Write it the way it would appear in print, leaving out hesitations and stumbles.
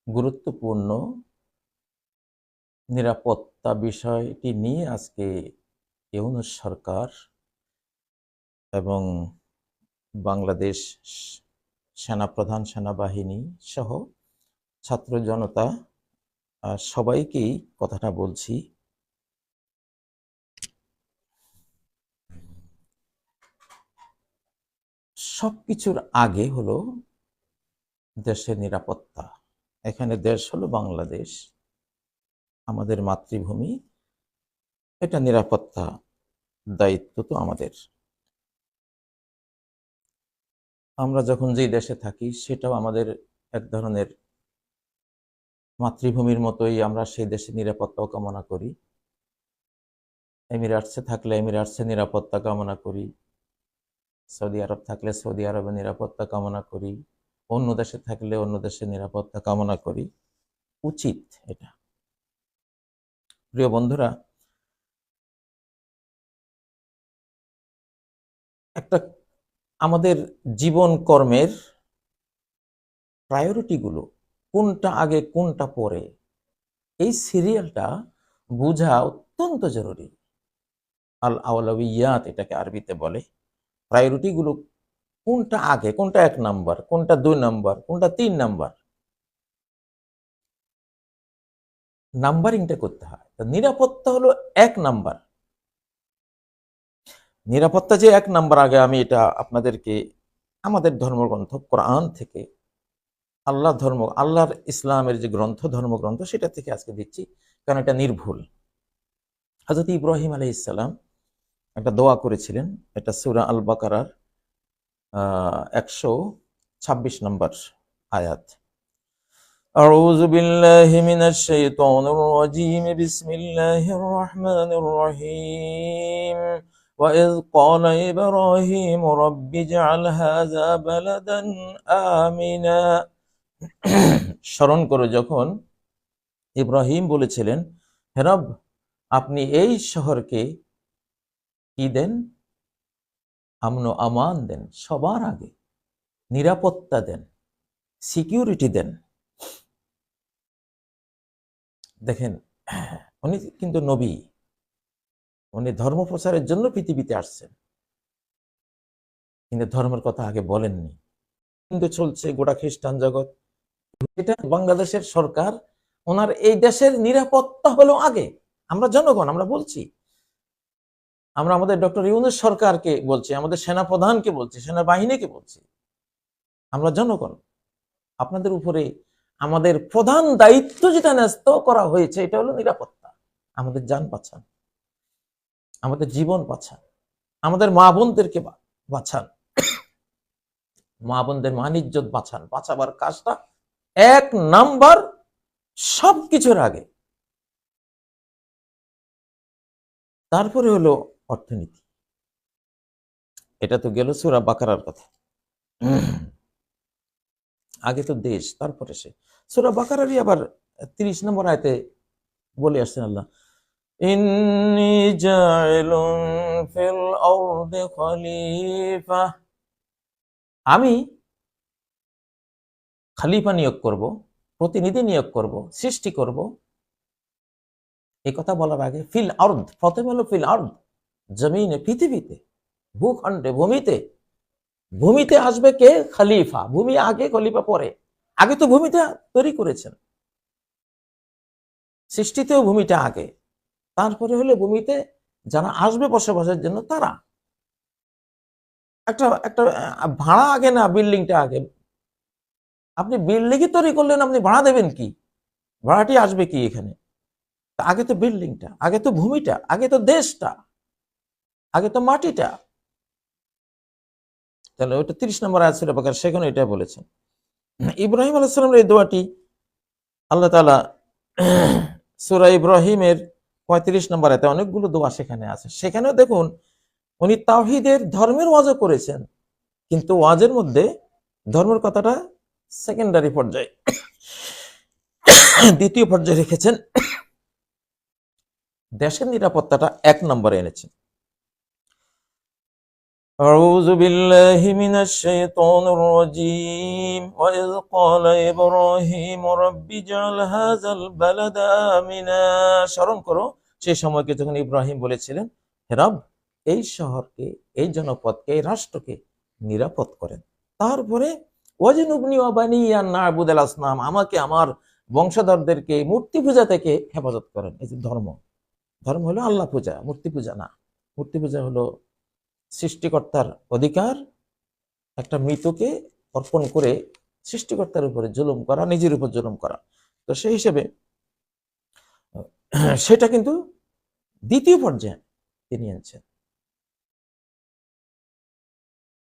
গুরুত্বপূর্ণ নিরাপত্তা বিষয়টি নিয়ে আজকে ইউনূস সরকার এবং বাংলাদেশ সেনাপ্রধান, সেনাবাহিনী সহ ছাত্র জনতা সবাইকেই কথাটা বলছি। সবকিছুর আগে হলো দেশের নিরাপত্তা। এখানে দেশ হলো বাংলাদেশ, আমাদের মাতৃভূমি। এটা নিরাপত্তা দায়িত্ব তো আমাদের। আমরা যখন যে দেশে থাকি সেটাও আমাদের এক ধরনের মাতৃভূমির মতোই। আমরা সেই দেশের নিরাপত্তাও কামনা করি। এমিরেটসে থাকলে এমিরেটসের নিরাপত্তা কামনা করি, সৌদি আরব থাকলে সৌদি আরবের নিরাপত্তা কামনা করি, অন্য দেশে থাকলে অন্য দেশের নিরাপত্তা কামনা করি। উচিত এটা। প্রিয় বন্ধুরা, একটা আমাদের জীবন কর্মের প্রায়োরিটিগুলো কোনটা আগে কোনটা পরে, এই সিরিয়ালটা বোঝা অত্যন্ত জরুরি। আল আওলাউইয়াত এটাকে আরবিতে বলে। প্রায়োরিটিগুলো কোনটা আগে, কোনটা 1 নাম্বার, কোনটা 2 নাম্বার, কোনটা 3 নাম্বার, নাম্বারিংটা করতে হয়। তো নিরাপত্তা হলো 1 নাম্বার। নিরাপত্তা যে 1 নাম্বার, আগে আমি এটা আপনাদেরকে আমাদের ধর্মগ্রন্থ কোরআন থেকে, আল্লাহর ইসলামের যে গ্রন্থ, ধর্মগ্রন্থ, সেটা থেকে আজকে দিচ্ছি, কারণ এটা নির্ভুল। হযরত ইব্রাহিম আলাইহিস সালাম একটা দোয়া করেছিলেন। এটা সূরা আল বাকারার 126 নম্বর আয়াত। আউযু বিল্লাহি মিনাশ শাইতানির রাজীম। বিসমিল্লাহির রহমানির রহিম। وَإِذْ قَالَ إِبْرَاهِيمُ رَبِّ اجْعَلْ هَذَا بَلَدًا آمِنًا। স্মরণ করো যখন ইব্রাহিম বলেছিলেন, হে রব, আপনি এই শহরকে কি দেন? আমন আমান দেন, সবার আগে নিরাপত্তা দেন, সিকিউরিটি দেন। দেখেন, উনি কিন্তু নবী, উনি ধর্ম প্রচারের জন্য পৃথিবীতে আসছেন, কিন্তু ধর্মের কথা আগে বলেননি। কিন্তু চলছে গোটা খ্রিস্টান জগৎ। এটা বাংলাদেশের সরকার, ওনার এই দেশের নিরাপত্তা হলো আগে। আমরা জনগণ, আমরা বলছি, আমরা আমাদের ডক্টর ইউনূস সরকারকে বলছি, আমাদের সেনাপ্রধানকে বলছি, সেনাবাহিনীকে বলছি, আমরা জনগণ। আপনাদের উপরে আমাদের প্রধান দায়িত্ব যেটা ন্যস্ত করা হয়েছে, এটা হলো নিরাপত্তা। আমাদের জান বাঁচান, আমাদের জীবন বাঁচান, আমাদের মা বোনদেরকে বাঁচান, মা বোনদের মান ইজ্জত বাঁচান। বাঁচাবার কাজটা 1 নাম্বার, সবকিছুর আগে। তারপরে হলো অর্থনীতি। এটা তো গেল সূরা বাকারার কথা। আগে তো দেশ, তারপরে সে। সূরা বাকারারই আবার 30 নম্বর আয়াতে বলে আসছেন আল্লাহ, ইন্নী জাইলুন ফিল আরদি খলিফা। আমি খলিফা নিয়োগ করব, প্রতিনিধি নিয়োগ করব, সৃষ্টি করব। এই কথা বলার আগে ফিল আরদ, প্রথমে হলো ফিল আরদ, জমিনে, পৃথিবীতে, ভূখণ্ডে, ভূমিতে। ভূমিতে আসবে কে? খলিফা। ভূমি আগে, খলিফা পরে। আগে তো ভূমিটা তৈরি করেছেন, সৃষ্টিতেও ভূমিটা আগে, তারপরে হলো ভূমিতে যারা আসবে বসবাসের জন্য তারা। একটা একটা ভাড়া আগে না বিল্ডিংটা আগে? আপনি বিল্ডিংই তৈরি করলেন, আপনি ভাড়া দেবেন কি? ভাড়াটি আসবে কি এখানে? আগে তো বিল্ডিংটা, আগে তো ভূমিটা, আগে তো দেশটা, আগে তো মাটিটা। তাহলে ওইটা 30 নম্বর আয়াত সূরা বাকারা, সেখানে এটা বলেছেন। ইব্রাহিম আলাইহিস সালামের এই দোয়াটি আল্লাহ তাআলা সূরা ইব্রাহিমের 35 নম্বর আয়াতে, অনেকগুলো দোয়া সেখানে আছে। সেখানেও দেখুন, উনি তাওহীদের, ধর্মের ওয়াজও করেছেন, কিন্তু ওয়াজের মধ্যে ধর্মের কথাটা সেকেন্ডারি পর্যায়ে, দ্বিতীয় পর্যায়ে রেখেছেন। দেশের নিরাপত্তাটা 1 নম্বরে এনেছেন। أعوذ بالله من الشيطان الرجيم وإذ قال إبراهيم رب اجعل هذا البلد آمنا স্মরণ করো সেই সময়কে যখন ইব্রাহিম বলেছিলেন, হে রব, এই শহরকে, এই জনপদকে, এই রাষ্ট্রকে নিরাপদ করেন। তারপরে ওয়াজনুবনি ওয়া বানিয়া আন না'বুদাল আসনাম, আমাকে আমার বংশধরদেরকে মূর্তি পূজা থেকে হেফাজত করেন। এই যে ধর্ম, ধর্ম হলো আল্লাহ পূজা, মূর্তি পূজা না। মূর্তি পূজা হলো সৃষ্টিকর্তার অধিকার একটা মৃতকে অর্পণ করে সৃষ্টিকর্তার উপরে জুলুম করা, নিজের উপর জুলুম করা। তো সেই হিসেবে সেটা কিন্তু দ্বিতীয় পর্যায়ে তিনি আনছেন।